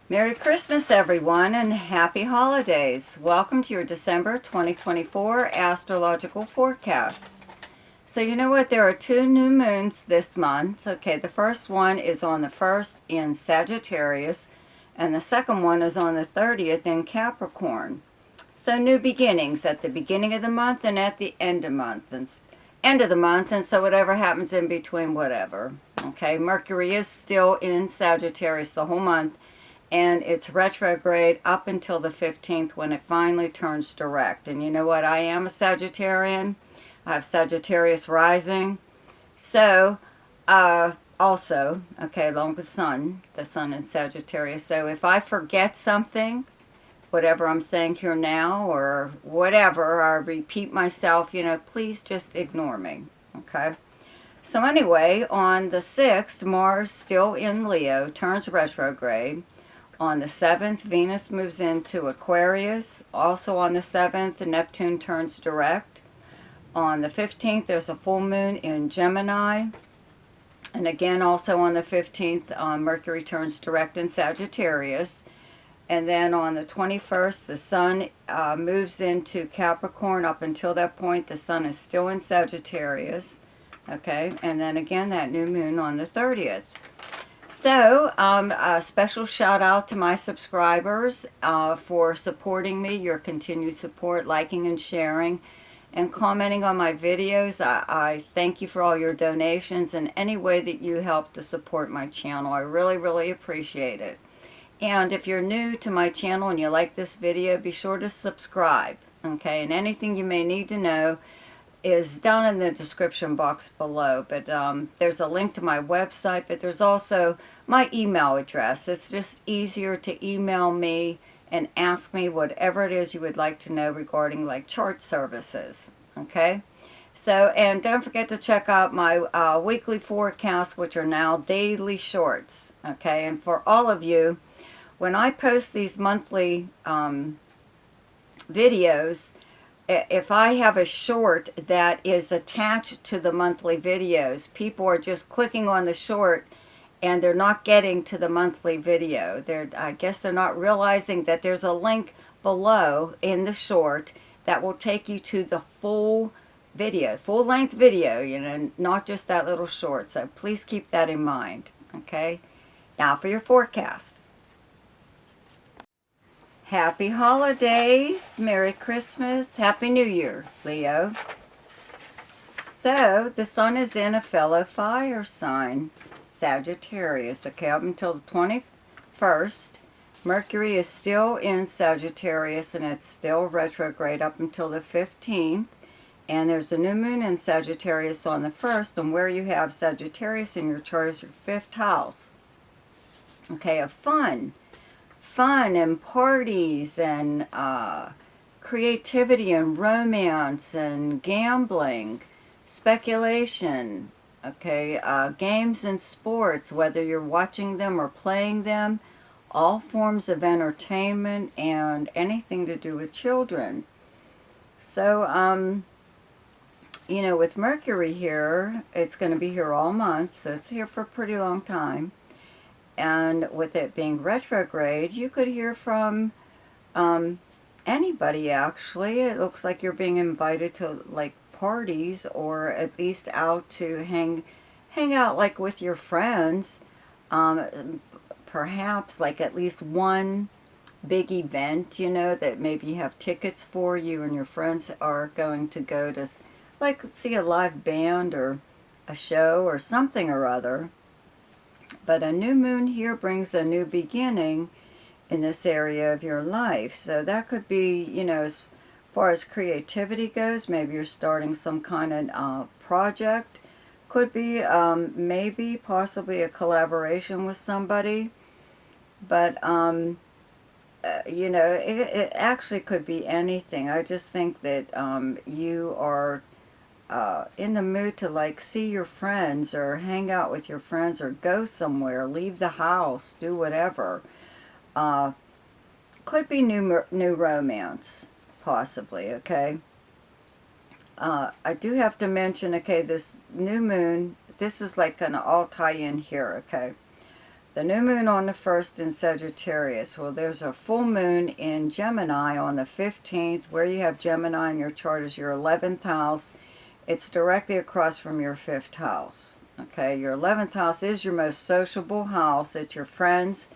Merry Christmas, everyone, and happy holidays. Welcome to your December 2024 astrological forecast. So, you know what? There are two new moons this month. Okay, the first one is on the 1st in Sagittarius, and the second one is on the 30th in Capricorn. So, new beginnings at the beginning of the month and at the end of the month, and so whatever happens in between, whatever. Okay, Mercury is still in Sagittarius the whole month, and it's retrograde up until the 15th when it finally turns direct. And you know what? I am a Sagittarian. I have Sagittarius rising. So, also, okay, along with the sun in Sagittarius. So if I forget something, whatever I'm saying here now or whatever, I repeat myself, please just ignore me, okay? So anyway, on the 6th, Mars, still in Leo, turns retrograde. On the 7th, Venus moves into Aquarius. Also on the 7th, Neptune turns direct. On the 15th, there's a full moon in Gemini. And again, also on the 15th, Mercury turns direct in Sagittarius. And then on the 21st, the sun moves into Capricorn. Up until that point, the sun is still in Sagittarius. Okay, and then again, that new moon on the 30th. So, a special shout out to my subscribers for supporting me, your continued support, liking and sharing, and commenting on my videos. I thank you for all your donations and any way that you help to support my channel. I really, really appreciate it. And if you're new to my channel and you like this video, be sure to subscribe, okay? And anything you may need to know is down in the description box below, but there's a link to my website, but there's also my email address. It's just easier to email me and ask me whatever it is you would like to know regarding like chart services, okay? So, and don't forget to check out my weekly forecasts, which are now daily shorts, okay? And for all of you, when I post these monthly videos, if I have a short that is attached to the monthly videos, people are just clicking on the short and they're not getting to the monthly video. I guess they're not realizing that there's a link below in the short that will take you to the full video, full-length video, not just that little short. So please keep that in mind, okay? Now for your forecast. Happy holidays, Merry Christmas, Happy New Year, Leo. So, the sun is in a fellow fire sign, Sagittarius, okay, up until the 21st. Mercury is still in Sagittarius and it's still retrograde up until the 15th. And there's a new moon in Sagittarius on the 1st, and where you have Sagittarius in your chart is your 5th house. Okay, of fun and parties and creativity and romance and gambling, speculation, okay, games and sports, whether you're watching them or playing them, all forms of entertainment and anything to do with children. So, with Mercury here, it's going to be here all month, so it's here for a pretty long time. And with it being retrograde, you could hear from anybody, actually. It looks like you're being invited to, like, parties or at least out to hang out, like, with your friends. Perhaps, like, at least one big event, that maybe you have tickets for. You and your friends are going to go to, like, see a live band or a show or something or other. But a new moon here brings a new beginning in this area of your life. So that could be, as far as creativity goes, maybe you're starting some kind of project. Could be maybe possibly a collaboration with somebody. But, it actually could be anything. I just think that you are in the mood to, like, see your friends or hang out with your friends or go somewhere, leave the house, do whatever. Could be new romance, possibly, okay? I do have to mention, okay, this new moon, this is like gonna all tie in here, okay? The new moon on the 1st in Sagittarius. Well, there's a full moon in Gemini on the 15th. Where you have Gemini in your chart is your 11th house. It's directly across from your 5th house. Okay, your 11th house is your most sociable house. It's your friends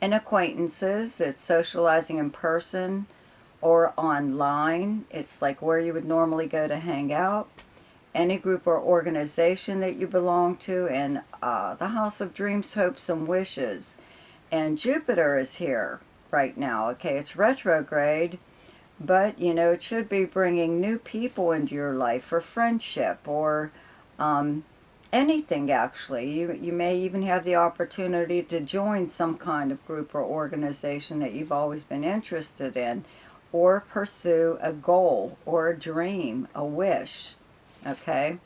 and acquaintances. It's socializing in person or online. It's like where you would normally go to hang out. Any group or organization that you belong to, and the house of dreams, hopes, and wishes. And Jupiter is here right now. Okay, it's retrograde, but you know, it should be bringing new people into your life for friendship or anything actually. You may even have the opportunity to join some kind of group or organization that you've always been interested in, or pursue a goal or a dream, a wish. Okay,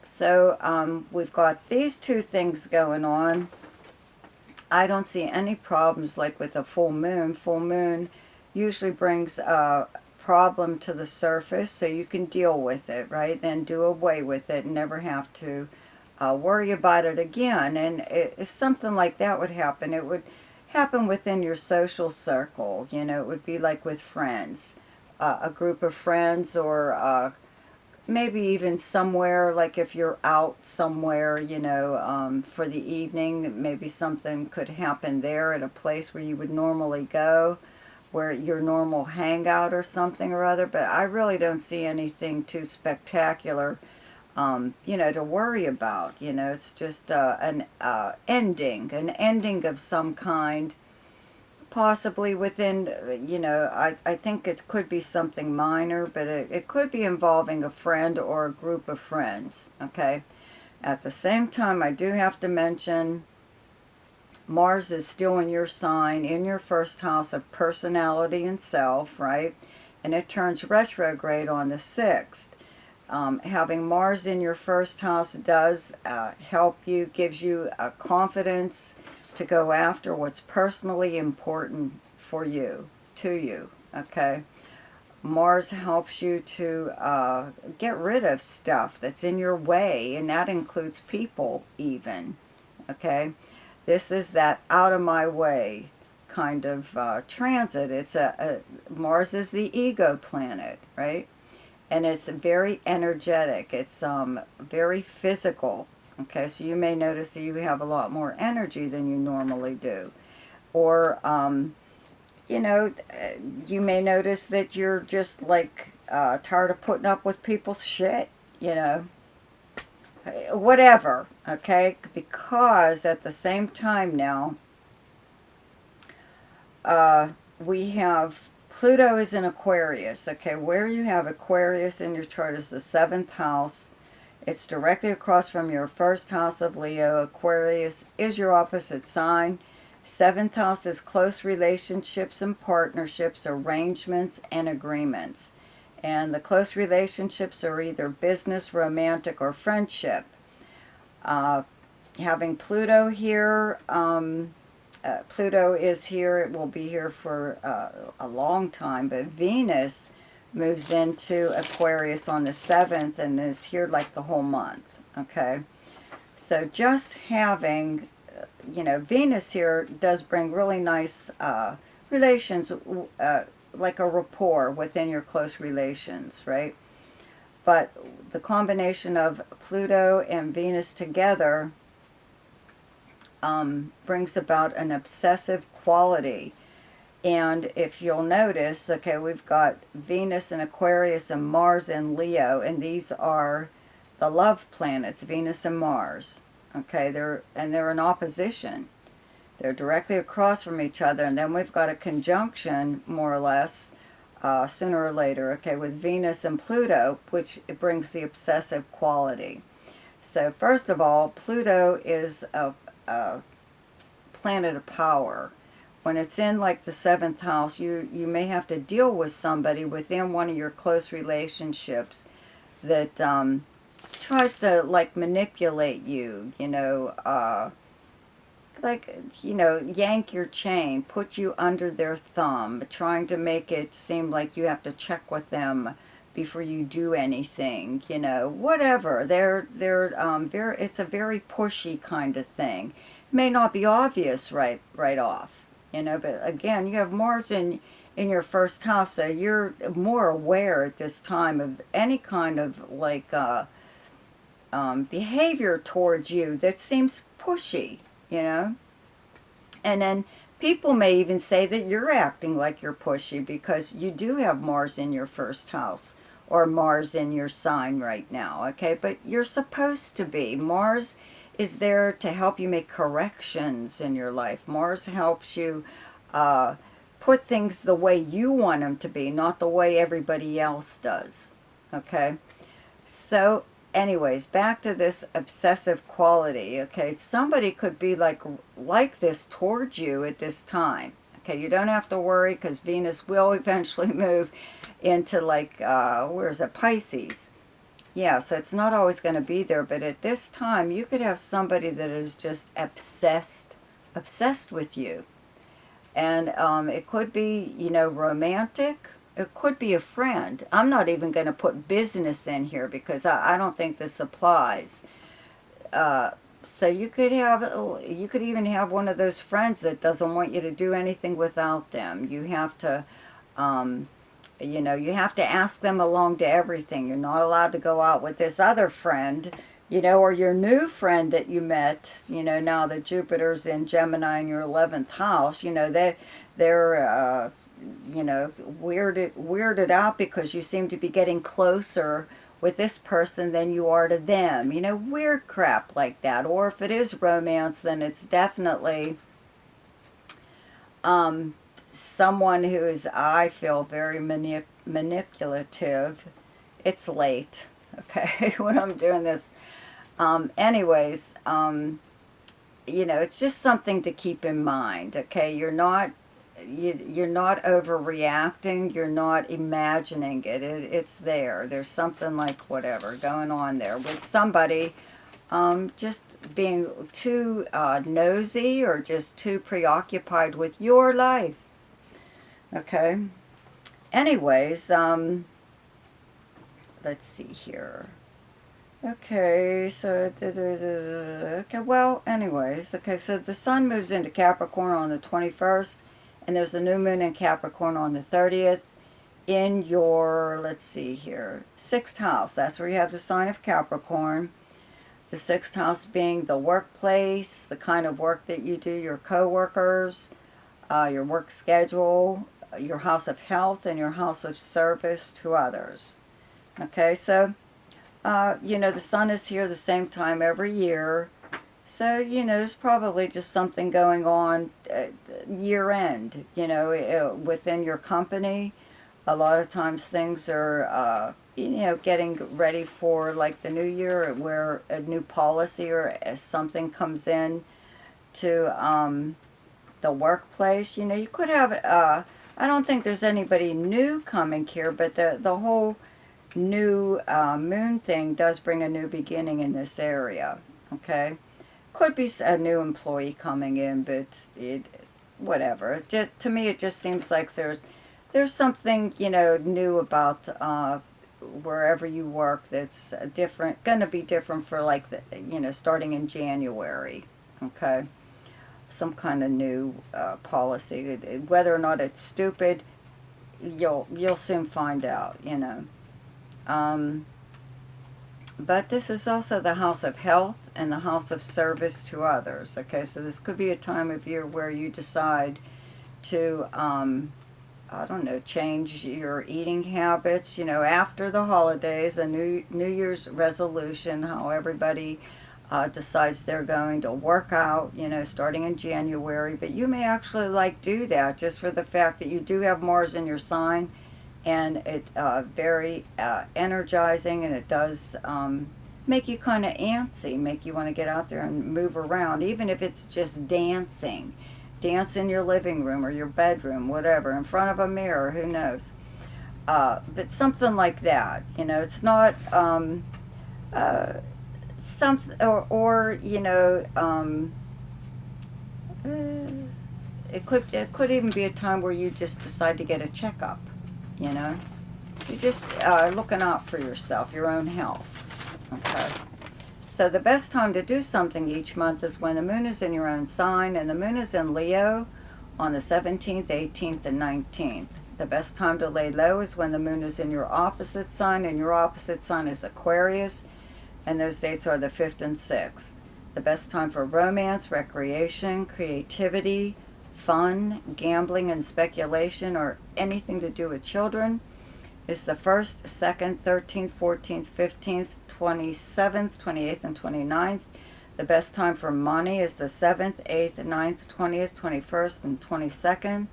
so we've got these two things going on. I don't see any problems like with a full moon. Full moon usually brings a problem to the surface so you can deal with it, right? Then do away with it and never have to worry about it again. And if something like that would happen, it would happen within your social circle. You know, it would be like with friends, a group of friends, or maybe even somewhere, like if you're out somewhere, you know, for the evening, maybe something could happen there at a place where you would normally go, where your normal hangout or something or other. But I really don't see anything too spectacular, you know, to worry about. You know, it's just an ending of some kind. Possibly within, you know, I think it could be something minor, but it could be involving a friend or a group of friends, okay? At the same time, I do have to mention Mars is still in your sign, in your 1st house of personality and self, right? And it turns retrograde on the 6th. Having Mars in your 1st house does help you, gives you a confidence to go after what's personally important for you, to you, okay? Mars helps you to get rid of stuff that's in your way, and that includes people even, okay? This is that out of my way kind of transit. It's Mars is the ego planet, right? And it's very energetic. It's very physical. Okay, so you may notice that you have a lot more energy than you normally do. Or, you know, you may notice that you're just like tired of putting up with people's shit, you know. Whatever, okay? Because at the same time now, we have Pluto is in Aquarius, okay? Where you have Aquarius in your chart is the 7th house. It's directly across from your 1st house of Leo. Aquarius is your opposite sign. 7th house is close relationships and partnerships, arrangements, and agreements. And the close relationships are either business, romantic, or friendship. Having Pluto here, Pluto is here. It will be here for a long time. But Venus moves into Aquarius on the 7th and is here like the whole month, okay? So just having, you know, Venus here does bring really nice relations, like a rapport within your close relations, right? But the combination of Pluto and Venus together brings about an obsessive quality. And if you'll notice, okay, we've got Venus in Aquarius and Mars in Leo, and these are the love planets, Venus and Mars. Okay, they're in opposition. They're directly across from each other, and then we've got a conjunction, more or less, sooner or later, okay, with Venus and Pluto, which it brings the obsessive quality. So first of all, Pluto is a planet of power. When it's in like the 7th house, you may have to deal with somebody within one of your close relationships that tries to like manipulate you, you know, like, you know, yank your chain, put you under their thumb, trying to make it seem like you have to check with them before you do anything, you know, whatever. They're very, it's a very pushy kind of thing. may not be obvious right off, you know. But again, you have Mars in your first house, so you're more aware at this time of any kind of like behavior towards you that seems pushy, you know. And then people may even say that you're acting like you're pushy because you do have Mars in your first house or Mars in your sign right now, okay? But you're supposed to be. Mars is there to help you make corrections in your life. Mars helps you put things the way you want them to be, not the way everybody else does, okay? So anyways, back to this obsessive quality, okay? Somebody could be like this towards you at this time, okay? You don't have to worry because Venus will eventually move into like, where is it, Pisces. Yeah, so it's not always going to be there, but at this time, you could have somebody that is just obsessed with you. And it could be, you know, romantic. It could be a friend. I'm not even going to put business in here because I don't think this applies. So you could even have one of those friends that doesn't want you to do anything without them. You have to, you know, you have to ask them along to everything. You're not allowed to go out with this other friend, you know, or your new friend that you met, you know, now that Jupiter's in Gemini in your 11th house, you know, they're you know, weirded out because you seem to be getting closer with this person than you are to them. You know, weird crap like that. Or if it is romance, then it's definitely someone who is, I feel, very manipulative. It's late, okay, when I'm doing this. Anyways, you know, it's just something to keep in mind, okay? You're not overreacting. You're not imagining it. It's there. There's something like whatever going on there with somebody just being too nosy or just too preoccupied with your life. Okay. Anyways, let's see here. Okay, so, okay, well, anyways, okay, so the sun moves into Capricorn on the 21st. And there's a new moon in Capricorn on the 30th in your, let's see here, 6th house. That's where you have the sign of Capricorn. The 6th house being the workplace, the kind of work that you do, your co-workers, your work schedule, your house of health, and your house of service to others. Okay, so, you know, the sun is here the same time every year. So, you know, there's probably just something going on year end, you know, within your company. A lot of times things are, you know, getting ready for like the new year where a new policy or something comes in to the workplace. You know, you could have, I don't think there's anybody new coming here, but the whole new moon thing does bring a new beginning in this area, okay? Could be a new employee coming in, but whatever. Just to me, it just seems like there's something, you know, new about wherever you work that's different, going to be different for like the, you know, starting in January. Okay, some kind of new policy. Whether or not it's stupid, you'll soon find out. You know. But this is also the house of health and the house of service to others. Okay, so this could be a time of year where you decide to, I don't know, change your eating habits. You know, after the holidays, a New Year's resolution, how everybody decides they're going to work out, you know, starting in January. But you may actually like do that just for the fact that you do have Mars in your sign. And it's very energizing, and it does make you kind of antsy, make you want to get out there and move around, even if it's just dancing. Dance in your living room or your bedroom, whatever, in front of a mirror, who knows. But something like that, you know, it's not something, or you know, it could even be a time where you just decide to get a checkup. You know, you're just looking out for yourself, your own health. Okay, So the best time to do something each month is when the moon is in your own sign, and the moon is in Leo on the 17th, 18th, and 19th. The best time to lay low is when the moon is in your opposite sign, and your opposite sign is Aquarius, and those dates are the 5th and 6th. The best time for romance, recreation, creativity, fun, gambling, and speculation, or anything to do with children is the 1st, 2nd, 13th, 14th, 15th, 27th, 28th, and 29th. The best time for money is the 7th, 8th, 9th, 20th, 21st, and 22nd.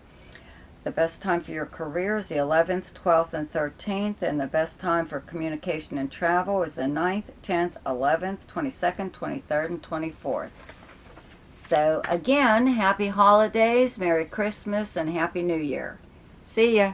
The best time for your career is the 11th, 12th, and 13th. And the best time for communication and travel is the 9th, 10th, 11th, 22nd, 23rd, and 24th. So again, happy holidays, Merry Christmas, and Happy New Year. See ya.